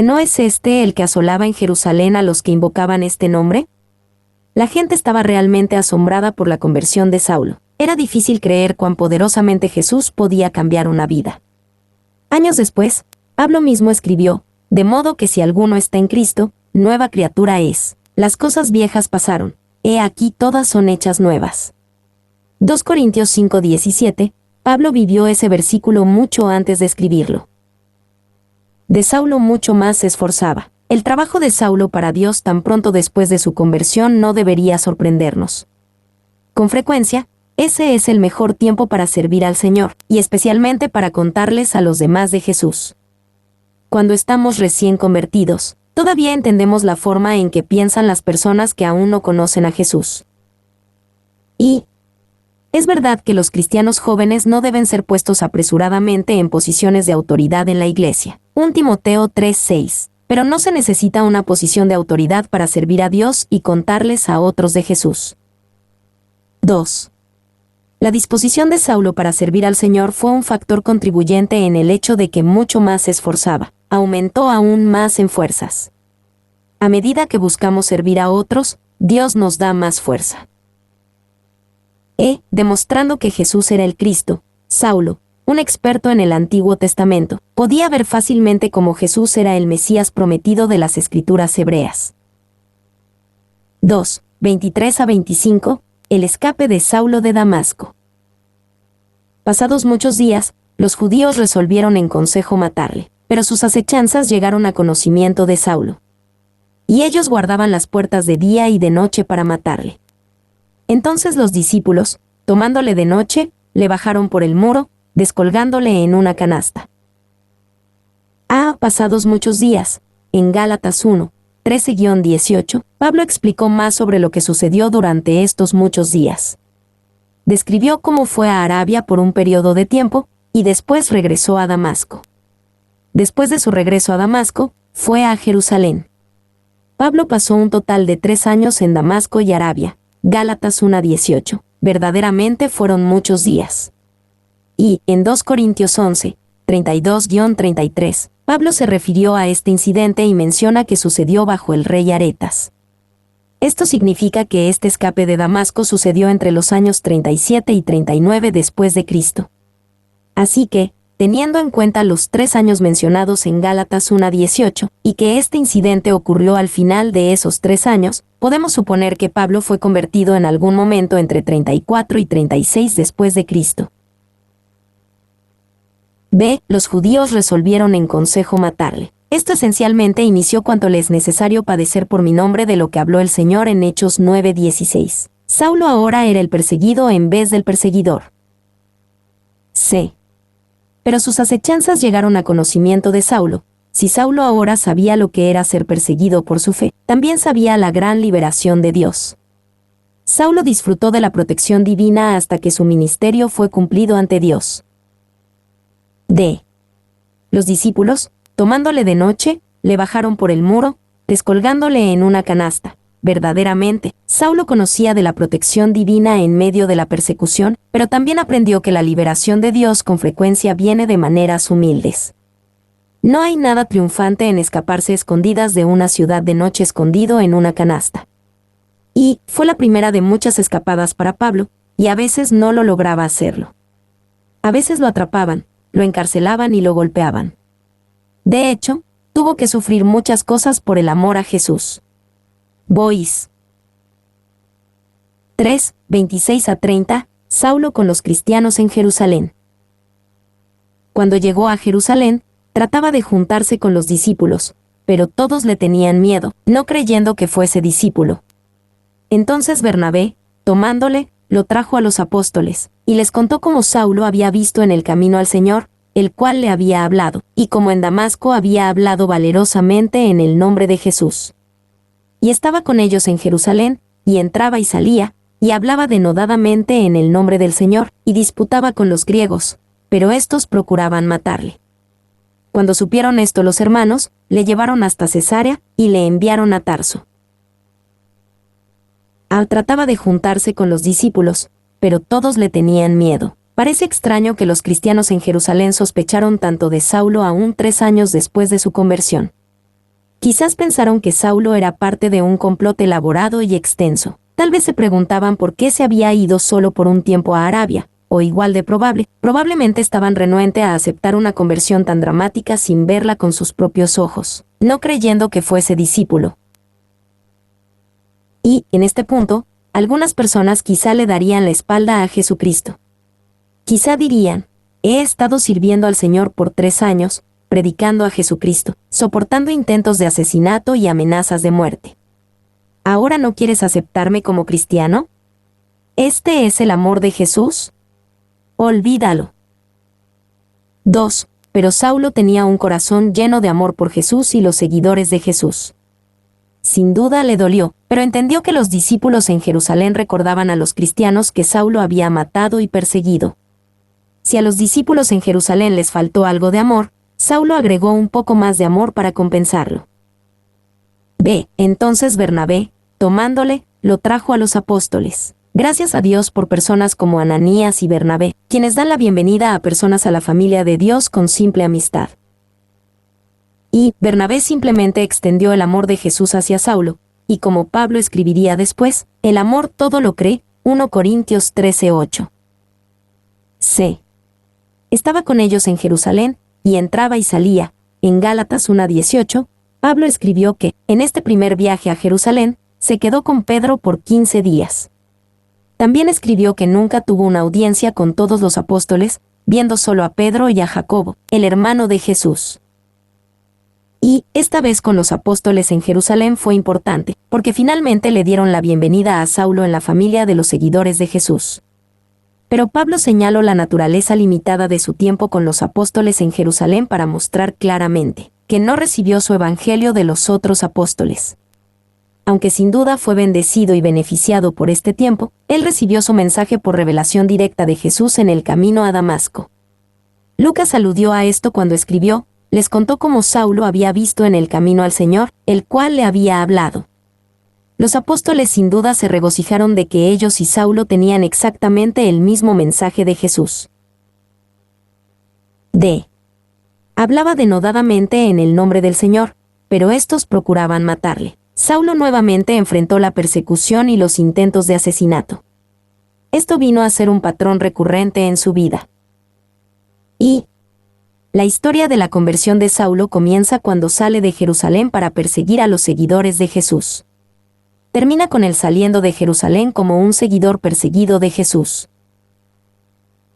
¿No es este el que asolaba en Jerusalén a los que invocaban este nombre? La gente estaba realmente asombrada por la conversión de Saulo. Era difícil creer cuán poderosamente Jesús podía cambiar una vida. Años después, Pablo mismo escribió, de modo que si alguno está en Cristo, nueva criatura es. Las cosas viejas pasaron, he aquí todas son hechas nuevas. 2 Corintios 5:17, Pablo vivió ese versículo mucho antes de escribirlo. De Saulo mucho más se esforzaba. El trabajo de Saulo para Dios tan pronto después de su conversión no debería sorprendernos. Con frecuencia, ese es el mejor tiempo para servir al Señor, y especialmente para contarles a los demás de Jesús. Cuando estamos recién convertidos, todavía entendemos la forma en que piensan las personas que aún no conocen a Jesús. Y es verdad que los cristianos jóvenes no deben ser puestos apresuradamente en posiciones de autoridad en la iglesia. 1 Timoteo 3:6. Pero no se necesita una posición de autoridad para servir a Dios y contarles a otros de Jesús. 2. La disposición de Saulo para servir al Señor fue un factor contribuyente en el hecho de que mucho más se esforzaba, aumentó aún más en fuerzas. A medida que buscamos servir a otros, Dios nos da más fuerza. Demostrando que Jesús era el Cristo, Saulo, un experto en el Antiguo Testamento, podía ver fácilmente cómo Jesús era el Mesías prometido de las Escrituras hebreas. 2. 23-25, el escape de Saulo de Damasco. Pasados muchos días, los judíos resolvieron en consejo matarle, pero sus acechanzas llegaron a conocimiento de Saulo. Y ellos guardaban las puertas de día y de noche para matarle. Entonces los discípulos, tomándole de noche, le bajaron por el muro, descolgándole en una canasta. Pasados muchos días, en Gálatas 1, 13-18, Pablo explicó más sobre lo que sucedió durante estos muchos días. Describió cómo fue a Arabia por un periodo de tiempo, y después regresó a Damasco. Después de su regreso a Damasco, fue a Jerusalén. Pablo pasó un total de 3 años en Damasco y Arabia. Gálatas 1:18. Verdaderamente fueron muchos días. Y, en 2 Corintios 11, 32-33, Pablo se refirió a este incidente y menciona que sucedió bajo el rey Aretas. Esto significa que este escape de Damasco sucedió entre los años 37 y 39 después de Cristo. Así que, teniendo en cuenta los 3 años mencionados en Gálatas 1:18, y que este incidente ocurrió al final de esos 3 años, podemos suponer que Pablo fue convertido en algún momento entre 34 y 36 después de Cristo. Los judíos resolvieron en consejo matarle. Esto esencialmente inició cuanto le es necesario padecer por mi nombre, de lo que habló el Señor en Hechos 9:16. Saulo ahora era el perseguido en vez del perseguidor. Pero sus acechanzas llegaron a conocimiento de Saulo. Si Saulo ahora sabía lo que era ser perseguido por su fe, también sabía la gran liberación de Dios. Saulo disfrutó de la protección divina hasta que su ministerio fue cumplido ante Dios. Los discípulos, tomándole de noche, le bajaron por el muro, descolgándole en una canasta. Verdaderamente, Saulo conocía de la protección divina en medio de la persecución, pero también aprendió que la liberación de Dios con frecuencia viene de maneras humildes. No hay nada triunfante en escaparse escondidas de una ciudad de noche escondido en una canasta. Y fue la primera de muchas escapadas para Pablo, y a veces no lo lograba hacerlo. A veces lo atrapaban, lo encarcelaban y lo golpeaban. De hecho, tuvo que sufrir muchas cosas por el amor a Jesús. 3, 26 a 30, Saulo con los cristianos en Jerusalén. Cuando llegó a Jerusalén, trataba de juntarse con los discípulos, pero todos le tenían miedo, no creyendo que fuese discípulo. Entonces Bernabé, tomándole, lo trajo a los apóstoles, y les contó cómo Saulo había visto en el camino al Señor, el cual le había hablado, y cómo en Damasco había hablado valerosamente en el nombre de Jesús. Y estaba con ellos en Jerusalén, y entraba y salía, y hablaba denodadamente en el nombre del Señor, y disputaba con los griegos, pero éstos procuraban matarle. Cuando supieron esto los hermanos, le llevaron hasta Cesarea, y le enviaron a Tarso. Trataba de juntarse con los discípulos, pero todos le tenían miedo. Parece extraño que los cristianos en Jerusalén sospecharon tanto de Saulo aún 3 años después de su conversión. Quizás pensaron que Saulo era parte de un complot elaborado y extenso. Tal vez se preguntaban por qué se había ido solo por un tiempo a Arabia, o igual de probablemente estaban renuentes a aceptar una conversión tan dramática sin verla con sus propios ojos, no creyendo que fuese discípulo. Y, en este punto, algunas personas quizá le darían la espalda a Jesucristo. Quizá dirían, he estado sirviendo al Señor por 3 años, predicando a Jesucristo, soportando intentos de asesinato y amenazas de muerte. ¿Ahora no quieres aceptarme como cristiano? ¿Este es el amor de Jesús? Olvídalo. 2. Pero Saulo tenía un corazón lleno de amor por Jesús y los seguidores de Jesús. Sin duda le dolió, pero entendió que los discípulos en Jerusalén recordaban a los cristianos que Saulo había matado y perseguido. Si a los discípulos en Jerusalén les faltó algo de amor, Saulo agregó un poco más de amor para compensarlo. B. Entonces Bernabé, tomándole, lo trajo a los apóstoles. Gracias a Dios por personas como Ananías y Bernabé, quienes dan la bienvenida a personas a la familia de Dios con simple amistad. Y Bernabé simplemente extendió el amor de Jesús hacia Saulo, y como Pablo escribiría después, el amor todo lo cree, 1 Corintios 13:8. C. Estaba con ellos en Jerusalén, y entraba y salía. En Gálatas 1:18, Pablo escribió que, en este primer viaje a Jerusalén, se quedó con Pedro por 15 días. También escribió que nunca tuvo una audiencia con todos los apóstoles, viendo solo a Pedro y a Jacobo, el hermano de Jesús. Y, esta vez con los apóstoles en Jerusalén fue importante, porque finalmente le dieron la bienvenida a Saulo en la familia de los seguidores de Jesús. Pero Pablo señaló la naturaleza limitada de su tiempo con los apóstoles en Jerusalén para mostrar claramente que no recibió su evangelio de los otros apóstoles. Aunque sin duda fue bendecido y beneficiado por este tiempo, él recibió su mensaje por revelación directa de Jesús en el camino a Damasco. Lucas aludió a esto cuando escribió, les contó cómo Saulo había visto en el camino al Señor, el cual le había hablado. Los apóstoles sin duda se regocijaron de que ellos y Saulo tenían exactamente el mismo mensaje de Jesús. D. Hablaba denodadamente en el nombre del Señor, pero estos procuraban matarle. Saulo nuevamente enfrentó la persecución y los intentos de asesinato. Esto vino a ser un patrón recurrente en su vida. Y la historia de la conversión de Saulo comienza cuando sale de Jerusalén para perseguir a los seguidores de Jesús. Termina con él saliendo de Jerusalén como un seguidor perseguido de Jesús.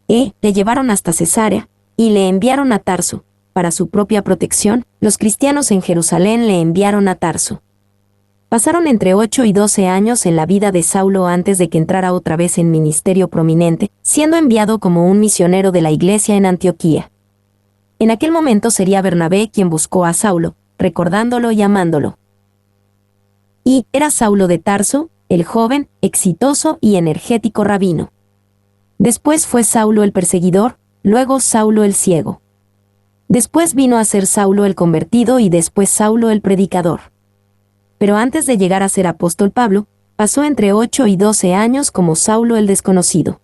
Le llevaron hasta Cesarea, y le enviaron a Tarso. Para su propia protección, los cristianos en Jerusalén le enviaron a Tarso. Pasaron entre 8 y 12 años en la vida de Saulo antes de que entrara otra vez en ministerio prominente, siendo enviado como un misionero de la iglesia en Antioquía. En aquel momento sería Bernabé quien buscó a Saulo, recordándolo y amándolo. Y era Saulo de Tarso, el joven, exitoso y energético rabino. Después fue Saulo el perseguidor, luego Saulo el ciego. Después vino a ser Saulo el convertido y después Saulo el predicador. Pero antes de llegar a ser apóstol Pablo, pasó entre 8 y 12 años como Saulo el desconocido.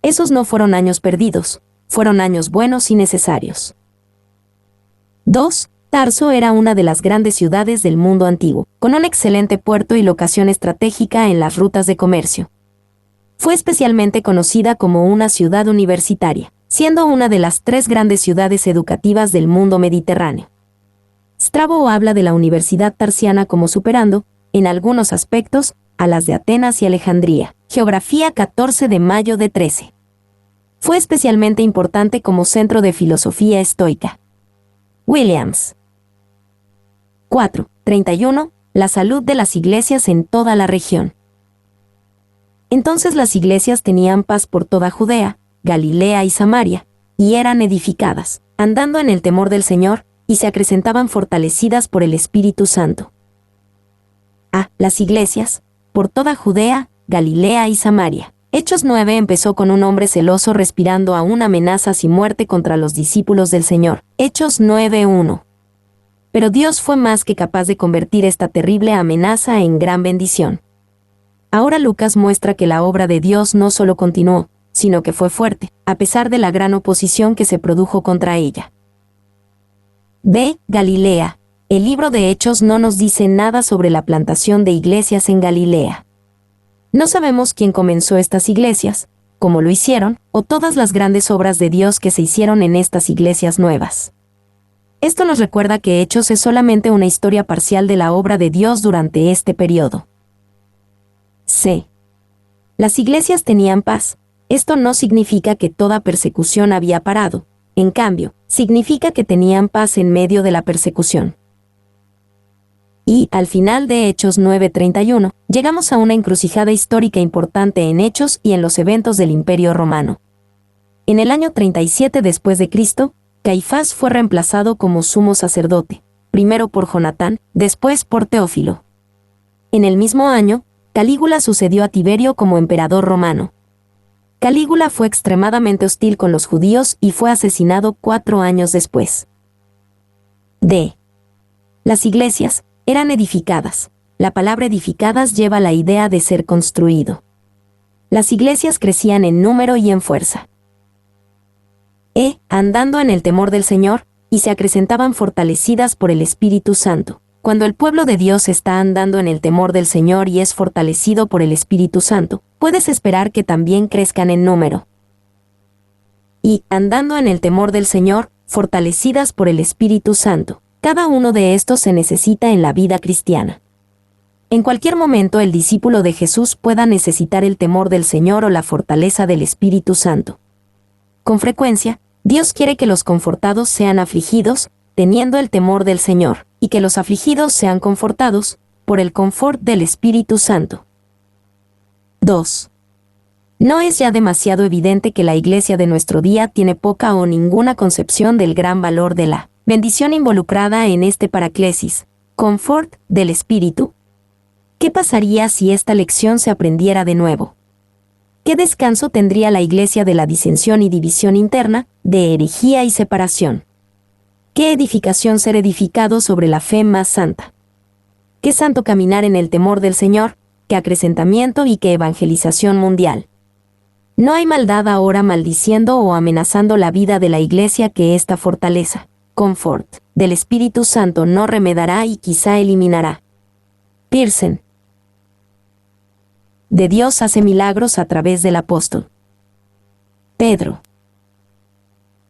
Esos no fueron años perdidos, fueron años buenos y necesarios. 2. Tarso era una de las grandes ciudades del mundo antiguo, con un excelente puerto y locación estratégica en las rutas de comercio. Fue especialmente conocida como una ciudad universitaria, siendo una de las 3 grandes ciudades educativas del mundo mediterráneo. Strabo habla de la Universidad Tarsiana como superando, en algunos aspectos, a las de Atenas y Alejandría. Geografía 14 de mayo de 13. Fue especialmente importante como centro de filosofía estoica. Williams. 4:31. La salud de las iglesias en toda la región. Entonces las iglesias tenían paz por toda Judea, Galilea y Samaria, y eran edificadas, andando en el temor del Señor, y se acrecentaban fortalecidas por el Espíritu Santo. Las iglesias, por toda Judea, Galilea y Samaria. Hechos 9 empezó con un hombre celoso respirando aún amenazas y muerte contra los discípulos del Señor. Hechos 9:1. Pero Dios fue más que capaz de convertir esta terrible amenaza en gran bendición. Ahora Lucas muestra que la obra de Dios no solo continuó, sino que fue fuerte, a pesar de la gran oposición que se produjo contra ella. Galilea. El libro de Hechos no nos dice nada sobre la plantación de iglesias en Galilea. No sabemos quién comenzó estas iglesias, cómo lo hicieron, o todas las grandes obras de Dios que se hicieron en estas iglesias nuevas. Esto nos recuerda que Hechos es solamente una historia parcial de la obra de Dios durante este periodo. Las iglesias tenían paz. Esto no significa que toda persecución había parado. En cambio, significa que tenían paz en medio de la persecución. Y, al final de Hechos 9:31, llegamos a una encrucijada histórica importante en Hechos y en los eventos del Imperio Romano. En el año 37 después de Cristo, Caifás fue reemplazado como sumo sacerdote, primero por Jonatán, después por Teófilo. En el mismo año, Calígula sucedió a Tiberio como emperador romano. Calígula fue extremadamente hostil con los judíos y fue asesinado 4 años después. Las iglesias eran edificadas. La palabra edificadas lleva la idea de ser construido. Las iglesias crecían en número y en fuerza. Andando en el temor del Señor, y se acrecentaban fortalecidas por el Espíritu Santo. Cuando el pueblo de Dios está andando en el temor del Señor y es fortalecido por el Espíritu Santo, puedes esperar que también crezcan en número. Y, andando en el temor del Señor, fortalecidas por el Espíritu Santo. Cada uno de estos se necesita en la vida cristiana. En cualquier momento el discípulo de Jesús pueda necesitar el temor del Señor o la fortaleza del Espíritu Santo. Con frecuencia, Dios quiere que los confortados sean afligidos, teniendo el temor del Señor, y que los afligidos sean confortados, por el confort del Espíritu Santo. 2. ¿No es ya demasiado evidente que la iglesia de nuestro día tiene poca o ninguna concepción del gran valor de la bendición involucrada en este paraclesis, confort del Espíritu? ¿Qué pasaría si esta lección se aprendiera de nuevo? ¿Qué descanso tendría la iglesia de la disensión y división interna, de herejía y separación? ¿Qué edificación ser edificado sobre la fe más santa? ¿Qué santo caminar en el temor del Señor, qué acrecentamiento y qué evangelización mundial? No hay maldad ahora maldiciendo o amenazando la vida de la iglesia que esta fortaleza, confort, del Espíritu Santo no remedará y quizá eliminará. Pearson. De Dios hace milagros a través del apóstol. Pedro.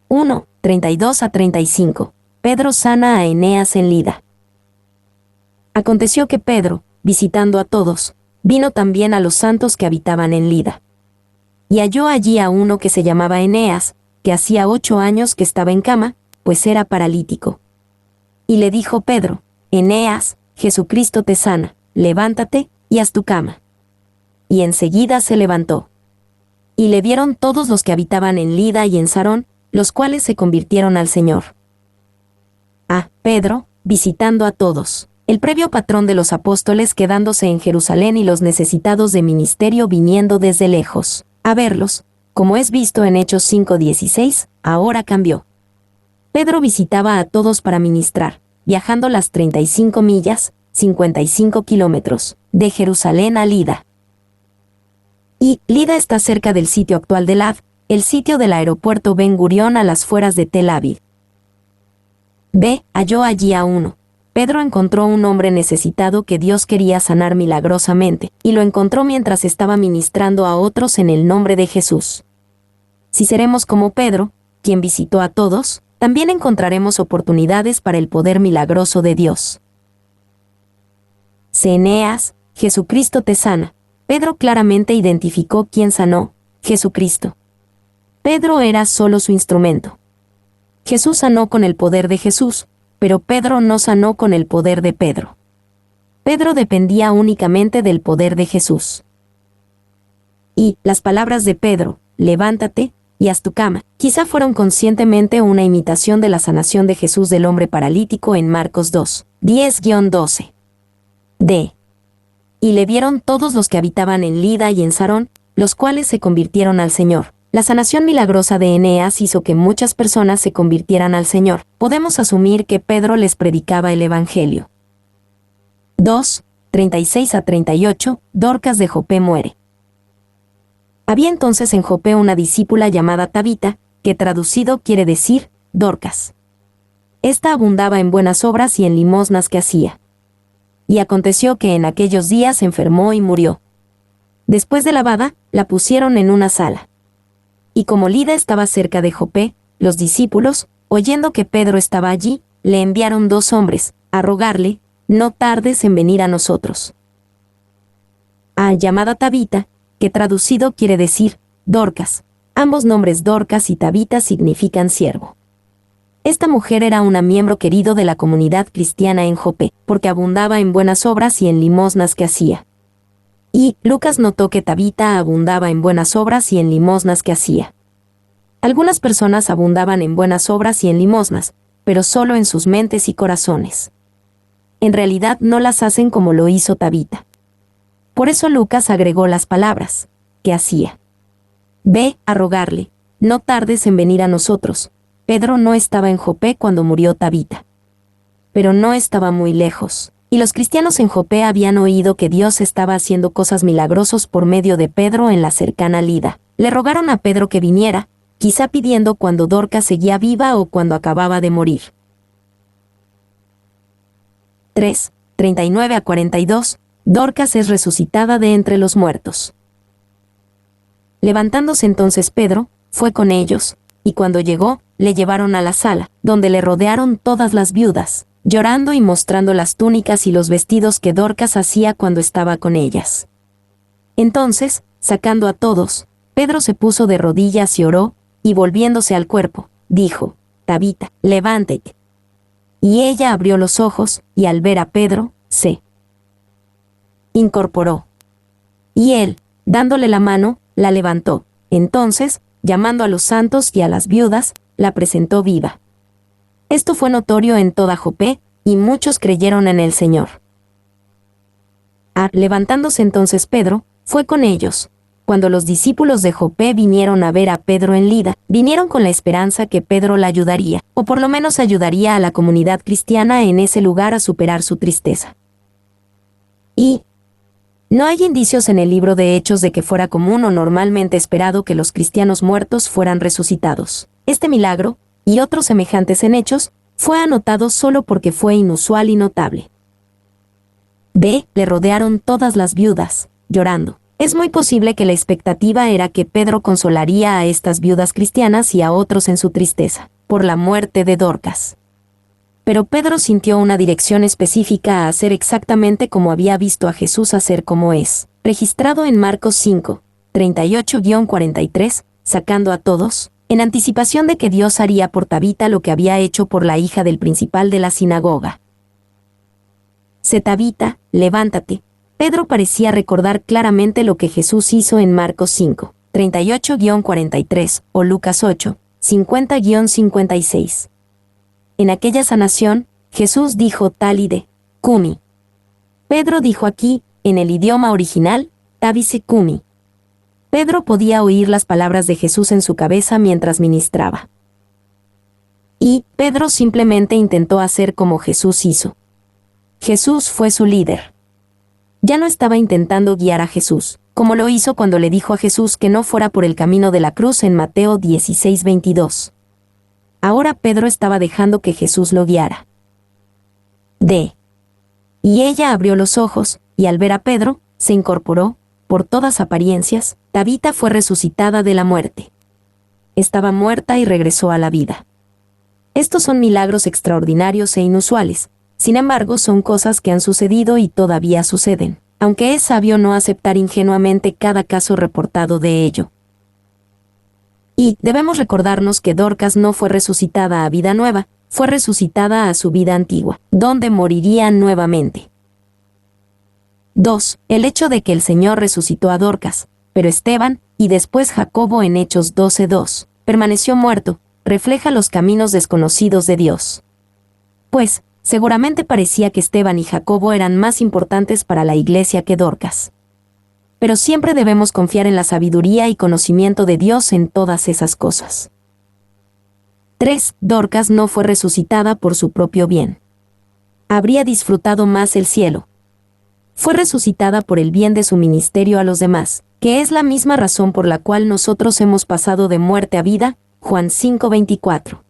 1:32-35. Pedro sana a Eneas en Lida. Aconteció que Pedro, visitando a todos, vino también a los santos que habitaban en Lida. Y halló allí a uno que se llamaba Eneas, que hacía 8 años que estaba en cama, pues era paralítico. Y le dijo Pedro: Eneas, Jesucristo te sana, levántate, y haz tu cama. Y enseguida se levantó. Y le vieron todos los que habitaban en Lida y en Sarón, los cuales se convirtieron al Señor. Pedro, visitando a todos, el previo patrón de los apóstoles quedándose en Jerusalén y los necesitados de ministerio viniendo desde lejos, a verlos, como es visto en Hechos 5:16, ahora cambió. Pedro visitaba a todos para ministrar, viajando las 35 millas, 55 kilómetros, de Jerusalén a Lida. Y Lida está cerca del sitio actual de Lad, el sitio del aeropuerto Ben Gurión a las afueras de Tel Aviv. Halló allí a uno. Pedro encontró un hombre necesitado que Dios quería sanar milagrosamente, y lo encontró mientras estaba ministrando a otros en el nombre de Jesús. Si seremos como Pedro, quien visitó a todos, también encontraremos oportunidades para el poder milagroso de Dios. Eneas, Jesucristo te sana, Pedro claramente identificó quién sanó: Jesucristo. Pedro era solo su instrumento. Jesús sanó con el poder de Jesús, pero Pedro no sanó con el poder de Pedro. Pedro dependía únicamente del poder de Jesús. Y las palabras de Pedro, levántate y haz tu cama, quizá fueron conscientemente una imitación de la sanación de Jesús del hombre paralítico en Marcos 2, 10-12. D. Y le vieron todos los que habitaban en Lida y en Sarón, los cuales se convirtieron al Señor. La sanación milagrosa de Eneas hizo que muchas personas se convirtieran al Señor. Podemos asumir que Pedro les predicaba el Evangelio. 2, 36-38, Dorcas de Jope muere. Había entonces en Jope una discípula llamada Tabita, que traducido quiere decir Dorcas. Esta abundaba en buenas obras y en limosnas que hacía. Y aconteció que en aquellos días se enfermó y murió. Después de lavada, la pusieron en una sala. Y como Lida estaba cerca de Jope, los discípulos, oyendo que Pedro estaba allí, le enviaron 2 hombres, a rogarle: no tardes en venir a nosotros. A llamada Tabita, que traducido quiere decir Dorcas. Ambos nombres Dorcas y Tabita significan siervo. Esta mujer era una miembro querido de la comunidad cristiana en Jope, porque abundaba en buenas obras y en limosnas que hacía. Y Lucas notó que Tabita abundaba en buenas obras y en limosnas que hacía. Algunas personas abundaban en buenas obras y en limosnas, pero solo en sus mentes y corazones. En realidad no las hacen como lo hizo Tabita. Por eso Lucas agregó las palabras: que hacía. Ve a rogarle, no tardes en venir a nosotros. Pedro no estaba en Jope cuando murió Tabita. Pero no estaba muy lejos. Y los cristianos en Jope habían oído que Dios estaba haciendo cosas milagrosas por medio de Pedro en la cercana Lida. Le rogaron a Pedro que viniera, quizá pidiendo cuando Dorcas seguía viva o cuando acababa de morir. 3, 39-42, Dorcas es resucitada de entre los muertos. Levantándose entonces Pedro, fue con ellos, y cuando llegó, le llevaron a la sala, donde le rodearon todas las viudas, llorando y mostrando las túnicas y los vestidos que Dorcas hacía cuando estaba con ellas. Entonces, sacando a todos, Pedro se puso de rodillas y oró, y volviéndose al cuerpo, dijo: Tabita, levántate. Y ella abrió los ojos, y al ver a Pedro, se incorporó. Y él, dándole la mano, la levantó. Entonces, llamando a los santos y a las viudas, la presentó viva. Esto fue notorio en toda Jope, y muchos creyeron en el Señor. Levantándose entonces Pedro, fue con ellos. Cuando los discípulos de Jope vinieron a ver a Pedro en Lida, vinieron con la esperanza que Pedro la ayudaría, o por lo menos ayudaría a la comunidad cristiana en ese lugar a superar su tristeza. Y no hay indicios en el libro de Hechos de que fuera común o normalmente esperado que los cristianos muertos fueran resucitados. Este milagro, y otros semejantes en Hechos, fue anotado solo porque fue inusual y notable. B. Le rodearon todas las viudas, llorando. Es muy posible que la expectativa era que Pedro consolaría a estas viudas cristianas y a otros en su tristeza, por la muerte de Dorcas. Pero Pedro sintió una dirección específica a hacer exactamente como había visto a Jesús hacer, como es registrado en Marcos 5, 38-43, sacando a todos, en anticipación de que Dios haría por Tabita lo que había hecho por la hija del principal de la sinagoga. Tabita, levántate. Pedro parecía recordar claramente lo que Jesús hizo en Marcos 5, 38-43, o Lucas 8, 50-56. En aquella sanación, Jesús dijo talide, cumi. Pedro dijo aquí, en el idioma original, tabise cumi. Pedro podía oír las palabras de Jesús en su cabeza mientras ministraba. Y Pedro simplemente intentó hacer como Jesús hizo. Jesús fue su líder. Ya no estaba intentando guiar a Jesús, como lo hizo cuando le dijo a Jesús que no fuera por el camino de la cruz en Mateo 16:22. Ahora Pedro estaba dejando que Jesús lo guiara. D. Y ella abrió los ojos, y al ver a Pedro, se incorporó. Por todas apariencias, Tabita fue resucitada de la muerte. Estaba muerta y regresó a la vida. Estos son milagros extraordinarios e inusuales. Sin embargo, son cosas que han sucedido y todavía suceden. aunque es sabio no aceptar ingenuamente cada caso reportado de ello. Y debemos recordarnos que Dorcas no fue resucitada a vida nueva, fue resucitada a su vida antigua, donde moriría nuevamente. 2. El hecho de que el Señor resucitó a Dorcas, pero Esteban, y después Jacobo en Hechos 12:2, permaneció muerto, refleja los caminos desconocidos de Dios. Pues, seguramente parecía que Esteban y Jacobo eran más importantes para la iglesia que Dorcas. Pero siempre debemos confiar en la sabiduría y conocimiento de Dios en todas esas cosas. 3. Dorcas no fue resucitada por su propio bien. Habría disfrutado más el cielo. Fue resucitada por el bien de su ministerio a los demás, que es la misma razón por la cual nosotros hemos pasado de muerte a vida, Juan 5:24.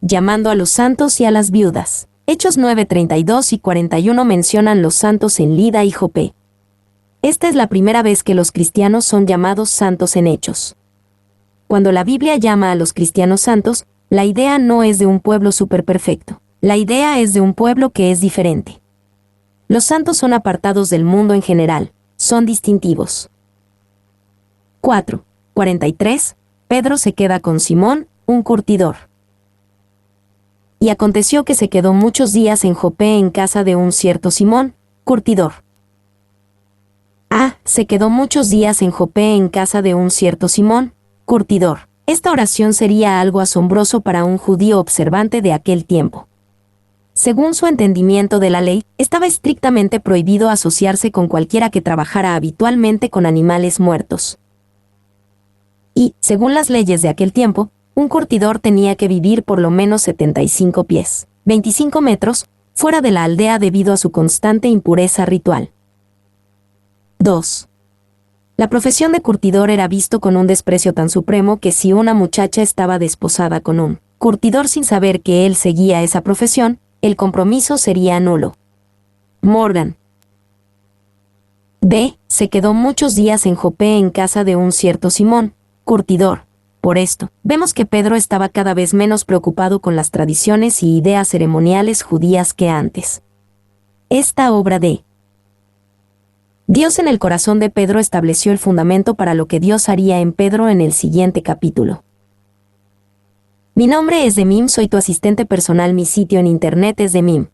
Llamando a los santos y a las viudas. Hechos 9:32 y 41 mencionan los santos en Lida y Jope. Esta es la primera vez que los cristianos son llamados santos en Hechos. Cuando la Biblia llama a los cristianos santos, la idea no es de un pueblo superperfecto. La idea es de un pueblo que es diferente. Los santos son apartados del mundo en general, son distintivos. 4. 43. Pedro se queda con Simón, un curtidor. Y aconteció que se quedó muchos días en Jope en casa de un cierto Simón, curtidor. Se quedó muchos días en Jope en casa de un cierto Simón, curtidor. Esta oración sería algo asombroso para un judío observante de aquel tiempo. Según su entendimiento de la ley, estaba estrictamente prohibido asociarse con cualquiera que trabajara habitualmente con animales muertos. Y, según las leyes de aquel tiempo, un curtidor tenía que vivir por lo menos 75 pies, 25 metros, fuera de la aldea debido a su constante impureza ritual. 2. La profesión de curtidor era visto con un desprecio tan supremo que si una muchacha estaba desposada con un curtidor sin saber que él seguía esa profesión, el compromiso sería nulo. Morgan. B. Se quedó muchos días en Jope en casa de un cierto Simón, curtidor. Por esto, vemos que Pedro estaba cada vez menos preocupado con las tradiciones y ideas ceremoniales judías que antes. Esta obra de Dios en el corazón de Pedro estableció el fundamento para lo que Dios haría en Pedro en el siguiente capítulo. Mi nombre es Demim, soy tu asistente personal, mi sitio en internet es demim.es.tl.